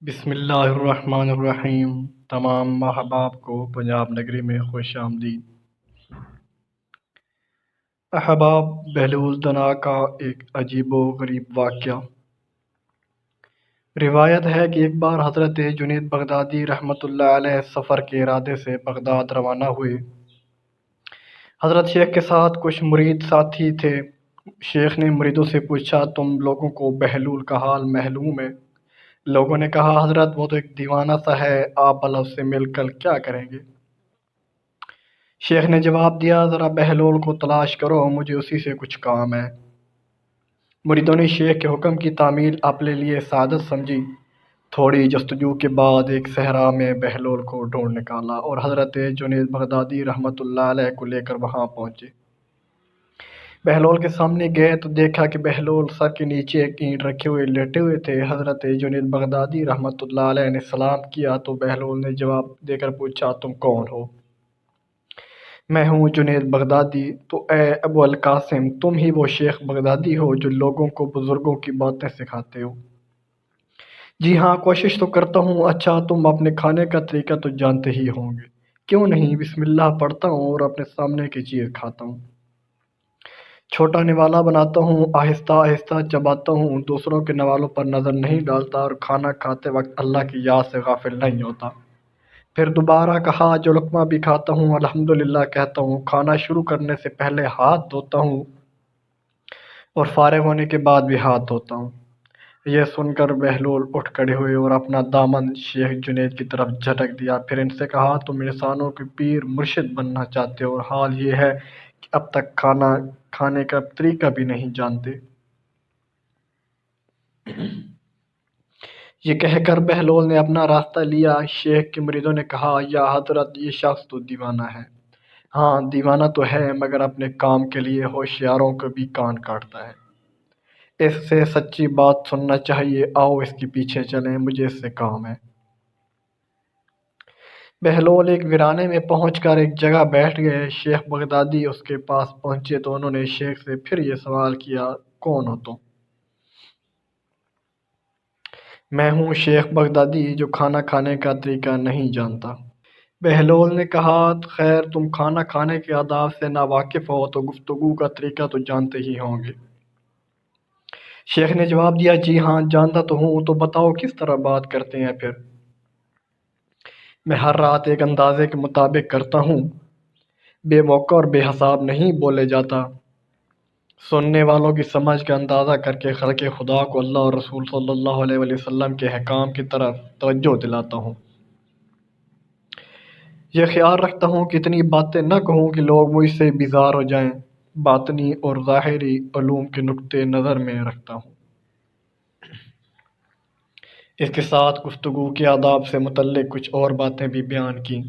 بسم اللہ الرحمن الرحیم۔ تمام احباب کو پنجاب نگری میں خوش آمدید۔ احباب، بہلول دنا کا ایک عجیب و غریب واقعہ۔ روایت ہے کہ ایک بار حضرت جنید بغدادی رحمۃ اللہ علیہ سفر کے ارادے سے بغداد روانہ ہوئے۔ حضرت شیخ کے ساتھ کچھ مرید ساتھی تھے۔ شیخ نے مریدوں سے پوچھا، تم لوگوں کو بہلول کا حال معلوم ہے؟ لوگوں نے کہا، حضرت وہ تو ایک دیوانہ سا ہے، آپ بھلا اس سے مل کر کیا کریں گے؟ شیخ نے جواب دیا، ذرا بہلول کو تلاش کرو، مجھے اسی سے کچھ کام ہے۔ مریدوں نے شیخ کے حکم کی تعمیل اپنے لیے سعادت سمجھی۔ تھوڑی جستجو کے بعد ایک صحرا میں بہلول کو ڈھونڈ نکالا اور حضرت جنید بغدادی رحمۃ اللہ علیہ کو لے کر وہاں پہنچے۔ بہلول کے سامنے گئے تو دیکھا کہ بہلول سر کے نیچے ایک اینٹ رکھے ہوئے لیٹے ہوئے تھے۔ حضرت جنید بغدادی رحمۃ اللہ علیہ نے سلام کیا تو بہلول نے جواب دے کر پوچھا، تم کون ہو؟ میں ہوں جنید بغدادی۔ تو اے ابو القاسم، تم ہی وہ شیخ بغدادی ہو جو لوگوں کو بزرگوں کی باتیں سکھاتے ہو؟ جی ہاں، کوشش تو کرتا ہوں۔ اچھا، تم اپنے کھانے کا طریقہ تو جانتے ہی ہوں گے؟ کیوں نہیں، بسم اللہ پڑھتا ہوں اور اپنے سامنے کی چیز کھاتا ہوں۔ چھوٹا نوالا بناتا ہوں، آہستہ آہستہ چباتا ہوں، دوسروں کے نوالوں پر نظر نہیں ڈالتا اور کھانا کھاتے وقت اللہ کی یاد سے غافل نہیں ہوتا۔ پھر دوبارہ کہا، جو لقمہ بھی کھاتا ہوں الحمدللہ کہتا ہوں، کھانا شروع کرنے سے پہلے ہاتھ دھوتا ہوں اور فارغ ہونے کے بعد بھی ہاتھ دھوتا ہوں۔ یہ سن کر بہلول اٹھ کھڑے ہوئے اور اپنا دامن شیخ جنید کی طرف جھٹک دیا۔ پھر ان سے کہا، تم انسانوں کے پیر مرشد بننا چاہتے ہو اور حال یہ ہے کہ اب تک کھانا کھانے کا طریقہ بھی نہیں جانتے۔ یہ کہہ کر بہلول نے اپنا راستہ لیا۔ شیخ کے مریدوں نے کہا، یا حضرت، یہ شخص تو دیوانہ ہے۔ ہاں، دیوانہ تو ہے، مگر اپنے کام کے لیے ہوشیاروں کو بھی کان کاٹتا ہے۔ اس سے سچی بات سننا چاہیے، آؤ اس کے پیچھے چلیں، مجھے اس سے کام ہے۔ بہلول ایک ویرانے میں پہنچ کر ایک جگہ بیٹھ گئے۔ شیخ بغدادی اس کے پاس پہنچے تو انہوں نے شیخ سے پھر یہ سوال کیا، کون ہو تم؟ میں ہوں شیخ بغدادی جو کھانا کھانے کا طریقہ نہیں جانتا۔ بہلول نے کہا، خیر، تم کھانا کھانے کے آداب سے ناواقف ہو تو گفتگو کا طریقہ تو جانتے ہی ہوں گے۔ شیخ نے جواب دیا، جی ہاں، جانتا تو ہوں، تو بتاؤ کس طرح بات کرتے ہیں پھر؟ میں ہر رات ایک اندازے کے مطابق کرتا ہوں، بے موقع اور بے حساب نہیں بولے جاتا۔ سننے والوں کی سمجھ کا اندازہ کر کے خلق خدا کو اللہ اور رسول صلی اللہ علیہ وآلہ وسلم کے احکام کی طرف توجہ دلاتا ہوں۔ یہ خیال رکھتا ہوں کہ اتنی باتیں نہ کہوں کہ لوگ مجھ سے بیزار ہو جائیں۔ باطنی اور ظاہری علوم کے نقطۂ نظر میں رکھتا ہوں۔ اس کے ساتھ گفتگو کے آداب سے متعلق کچھ اور باتیں بھی بیان کیں۔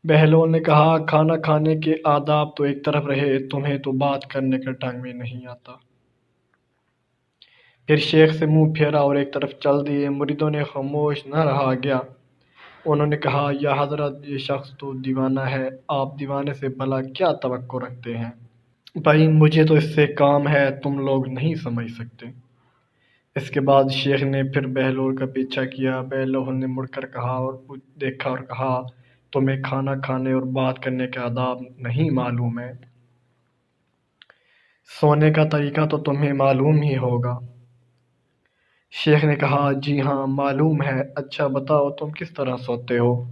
بہلول نے کہا، کھانا کھانے کے آداب تو ایک طرف رہے، تمہیں تو بات کرنے کا ڈھنگ بھی نہیں آتا۔ پھر شیخ سے منہ پھیرا اور ایک طرف چل دیے۔ مریدوں نے خاموش نہ رہا گیا۔ انہوں نے کہا، یا حضرت، یہ شخص تو دیوانہ ہے، آپ دیوانے سے بھلا کیا توقع رکھتے ہیں؟ بھائی، مجھے تو اس سے کام ہے، تم لوگ نہیں سمجھ سکتے۔ اس کے بعد شیخ نے پھر بہلول کا پیچھا کیا۔ بہلول نے مڑ کر دیکھا اور کہا، تمہیں کھانا کھانے اور بات کرنے کے آداب نہیں معلوم ہے؟ سونے کا طریقہ تو تمہیں معلوم ہی ہوگا۔ شیخ نے کہا، جی ہاں، معلوم ہے۔ اچھا بتاؤ، تم کس طرح سوتے ہو؟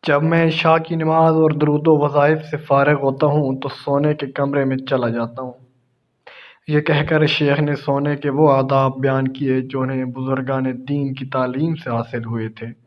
جب میں عشاء کی نماز اور درود و وظائف سے فارغ ہوتا ہوں تو سونے کے کمرے میں چلا جاتا ہوں۔ یہ کہہ کر شیخ نے سونے کے وہ آداب بیان کیے جو انہیں بزرگان دین کی تعلیم سے حاصل ہوئے تھے۔